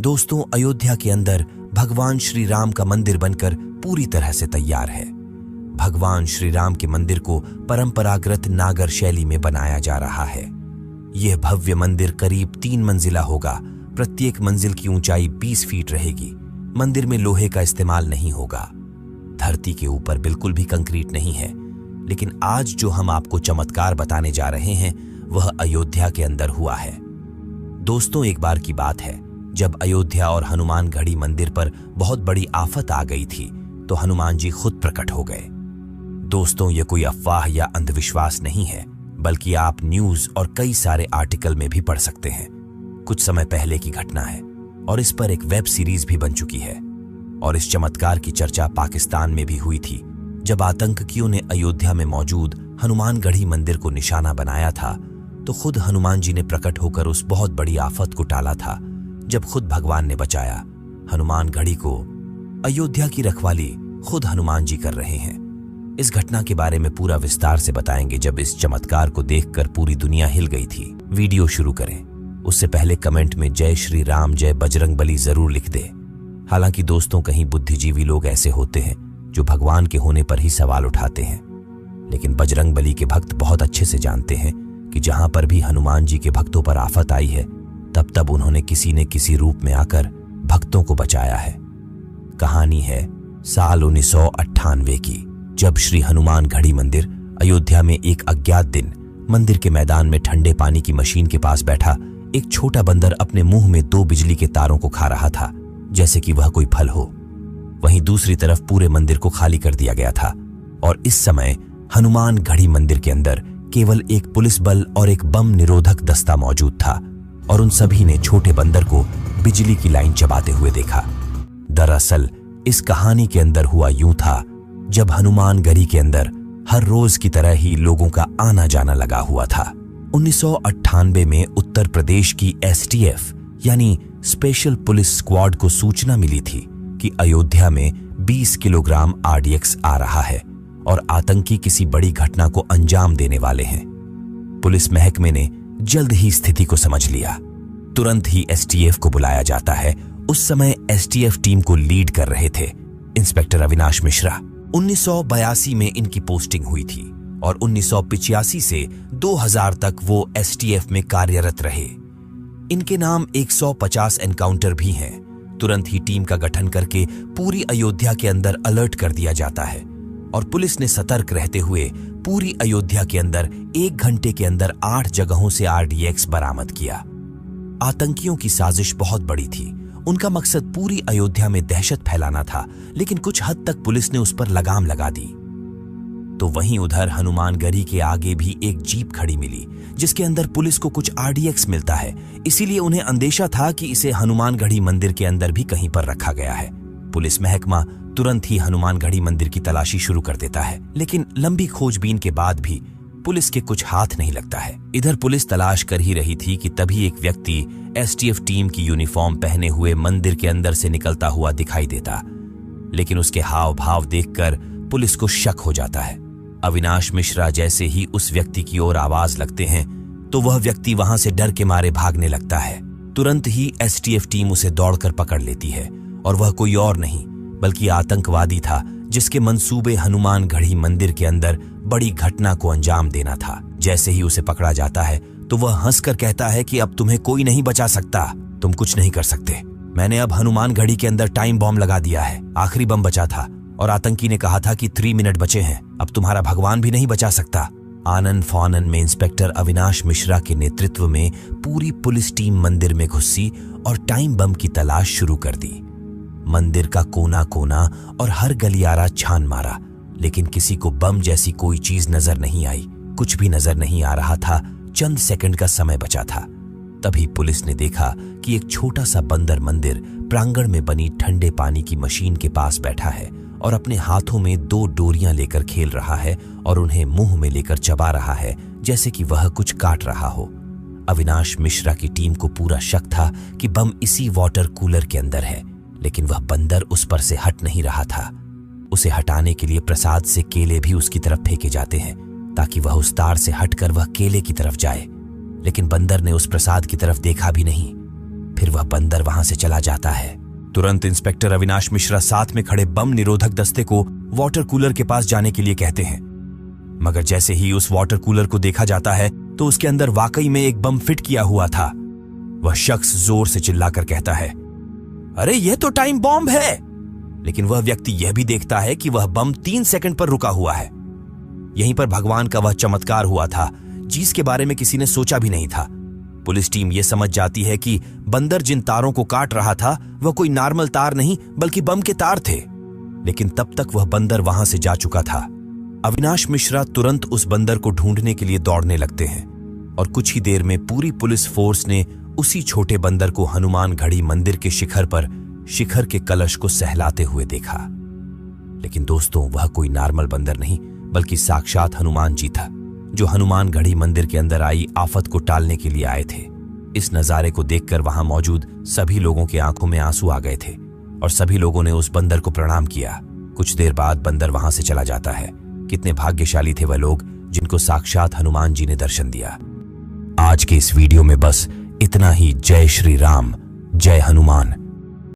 दोस्तों, अयोध्या के अंदर भगवान श्री राम का मंदिर बनकर पूरी तरह से तैयार है। भगवान श्री राम के मंदिर को परंपरागत नागर शैली में बनाया जा रहा है। यह भव्य मंदिर करीब 3 मंजिला होगा। प्रत्येक मंजिल की ऊंचाई 20 फीट रहेगी। मंदिर में लोहे का इस्तेमाल नहीं होगा। धरती के ऊपर बिल्कुल भी कंक्रीट नहीं है। लेकिन आज जो हम आपको चमत्कार बताने जा रहे हैं वह अयोध्या के अंदर हुआ है। दोस्तों, एक बार की बात है जब अयोध्या और हनुमानगढ़ी मंदिर पर बहुत बड़ी आफत आ गई थी तो हनुमान जी खुद प्रकट हो गए। दोस्तों, यह कोई अफवाह या अंधविश्वास नहीं है, बल्कि आप न्यूज और कई सारे आर्टिकल में भी पढ़ सकते हैं। कुछ समय पहले की घटना है और इस पर एक वेब सीरीज भी बन चुकी है। और इस चमत्कार की चर्चा पाकिस्तान में भी हुई थी जब आतंकियों ने अयोध्या में मौजूद हनुमानगढ़ी मंदिर को निशाना बनाया था तो खुद हनुमान जी ने प्रकट होकर उस बहुत बड़ी आफत को टाला था। जब खुद भगवान ने बचाया हनुमानगढ़ी को, अयोध्या की रखवाली खुद हनुमान जी कर रहे हैं। इस घटना के बारे में पूरा विस्तार से बताएंगे। जब इस चमत्कार को देखकर पूरी दुनिया हिल गई थी। वीडियो शुरू करें उससे पहले कमेंट में जय श्री राम, जय बजरंगबली जरूर लिख दे। हालांकि दोस्तों, कहीं बुद्धिजीवी लोग ऐसे होते हैं जो भगवान के होने पर ही सवाल उठाते हैं, लेकिन बजरंगबली के भक्त बहुत अच्छे से जानते हैं कि जहां पर भी हनुमान जी के भक्तों पर आफत आई है तब तब उन्होंने किसी न किसी रूप में आकर भक्तों को बचाया है। कहानी है साल 1998 की, जब श्री हनुमानगढ़ी मंदिर अयोध्या में एक अज्ञात दिन मंदिर के मैदान में ठंडे पानी की मशीन के पास बैठा एक छोटा बंदर अपने मुंह में 2 बिजली के तारों को खा रहा था जैसे कि वह कोई फल हो। वहीं दूसरी तरफ पूरे मंदिर को खाली कर दिया गया था और इस समय हनुमानगढ़ी मंदिर के अंदर केवल एक पुलिस बल और एक बम निरोधक दस्ता मौजूद था और उन सभी ने छोटे बंदर को बिजली की लाइन चबाते हुए देखा। दरअसल इस कहानी के अंदर हुआ यूं था, जब हनुमानगढ़ी के अंदर हर रोज की तरह ही लोगों का आना जाना लगा हुआ था। 1998 में उत्तर प्रदेश की STF यानी स्पेशल पुलिस स्क्वाड को सूचना मिली थी कि अयोध्या में 20 किलोग्राम RDX आ रहा है और आतंकी किसी बड़ी घटना को अंजाम देने वाले हैं। पुलिस महकमे ने जल्द ही स्थिति को समझ लिया। तुरंत ही STF को बुलाया जाता है। उस समय STF टीम को लीड कर रहे थे इंस्पेक्टर अविनाश मिश्रा। 1982 में इनकी पोस्टिंग हुई थी और 1985 से 2000 तक वो STF में कार्यरत रहे। इनके नाम 150 एनकाउंटर भी हैं। तुरंत ही टीम का गठन करके पूरी अयोध्या के अंदर अलर्ट कर दिया जाता है और पुलिस ने सतर्क रहते हुए पूरी अयोध्या के अंदर 1 घंटे के अंदर 8 जगहों से RDX बरामद किया। आतंकियों की साजिश बहुत बड़ी थी। उनका मकसद पूरी अयोध्या में दहशत फैलाना था, लेकिन कुछ हद तक पुलिस ने उस पर लगाम लगा दी। तो वहीं उधर हनुमानगढ़ी के आगे भी एक जीप खड़ी मिली जिसके अंदर पुलिस को कुछ RDX मिलता है। इसीलिए उन्हें अंदेशा था कि इसे हनुमानगढ़ी मंदिर के अंदर भी कहीं पर रखा गया है। पुलिस महकमा तुरंत ही हनुमानगढ़ी मंदिर की तलाशी शुरू कर देता है, लेकिन लंबी खोजबीन के बाद भी पुलिस के कुछ हाथ नहीं लगता है। इधर पुलिस तलाश कर ही रही थी कि तभी एक व्यक्ति STF टीम की यूनिफॉर्म पहने हुए मंदिर के अंदर से निकलता हुआ दिखाई देता, लेकिन उसके हाव भाव देखकर पुलिस को शक हो जाता है। अविनाश मिश्रा जैसे ही उस व्यक्ति की ओर आवाज लगते हैं तो वह व्यक्ति वहां से डर के मारे भागने लगता है। तुरंत ही STF टीम उसे दौड़कर पकड़ लेती है और वह कोई और नहीं बल्कि आतंकवादी था जिसके मंसूबे हनुमानगढ़ी मंदिर के अंदर बड़ी घटना को अंजाम देना था। जैसे ही उसे पकड़ा जाता है तो वह हंसकर कहता है कि अब तुम्हें कोई नहीं बचा सकता, तुम कुछ नहीं कर सकते। मैंने अब हनुमानगढ़ी के अंदर टाइम बॉम्ब लगा दिया है, आखिरी बम बचा था और आतंकी ने कहा था कि 3 मिनट बचे हैं, अब तुम्हारा भगवान भी नहीं बचा सकता। आनन फानन में इंस्पेक्टर अविनाश मिश्रा के नेतृत्व में पूरी पुलिस टीम मंदिर में घुसी और टाइम बम की तलाश शुरू कर दी। मंदिर का कोना कोना और हर गलियारा छान मारा, लेकिन किसी को बम जैसी कोई चीज नजर नहीं आई। कुछ भी नजर नहीं आ रहा था। चंद सेकंड का समय बचा था। तभी पुलिस ने देखा कि एक छोटा सा बंदर मंदिर प्रांगण में बनी ठंडे पानी की मशीन के पास बैठा है और अपने हाथों में 2 डोरियां लेकर खेल रहा है और उन्हें मुंह में लेकर चबा रहा है जैसे कि वह कुछ काट रहा हो। अविनाश मिश्रा की टीम को पूरा शक था कि बम इसी वाटर कूलर के अंदर है, लेकिन वह बंदर उस पर से हट नहीं रहा था। उसे हटाने के लिए प्रसाद से केले भी उसकी तरफ फेंके जाते हैं ताकि वह उस तार से हटकर वह केले की तरफ जाए, लेकिन बंदर ने उस प्रसाद की तरफ देखा भी नहीं। फिर वह बंदर वहां से चला जाता है। तुरंत इंस्पेक्टर अविनाश मिश्रा साथ में खड़े बम निरोधक दस्ते को वाटर कूलर के पास जाने के लिए कहते हैं, मगर जैसे ही उस वाटर कूलर को देखा जाता है तो उसके अंदर वाकई में एक बम फिट किया हुआ था। वह शख्स जोर से चिल्लाकर कहता है, अरे यह तो टाइम बॉम्ब है। लेकिन वह व्यक्ति यह भी देखता है कि वह बम 3 सेकंड पर रुका हुआ है। यहीं पर भगवान का वह चमत्कार हुआ था जिसके बारे में किसी ने सोचा भी नहीं था। पुलिस टीम यह समझ जाती है कि बंदर जिन तारों को काट रहा था वह कोई नॉर्मल तार नहीं बल्कि बम के तार थे। लेकिन तब तक वह बंदर वहां से जा चुका था। अविनाश मिश्रा तुरंत उस बंदर को ढूंढने के लिए दौड़ने लगते हैं और कुछ ही देर में पूरी पुलिस फोर्स ने उसी छोटे बंदर को हनुमान घड़ी मंदिर के शिखर पर शिखर के कलश को सहलाते हुए देखा। लेकिन दोस्तों, वह कोई नॉर्मल बंदर नहीं बल्कि साक्षात हनुमान जी था, जो हनुमान घड़ी मंदिर के अंदर आई आफत को टालने के लिए आए थे। इस नजारे को देखकर वहां मौजूद सभी लोगों की आंखों में आंसू आ गए थे और सभी लोगों ने उस बंदर को प्रणाम किया। कुछ देर बाद बंदर वहां से चला जाता है। कितने भाग्यशाली थे वह लोग जिनको साक्षात हनुमान जी ने दर्शन दिया। आज के इस वीडियो में बस इतना ही। जय श्री राम, जय हनुमान।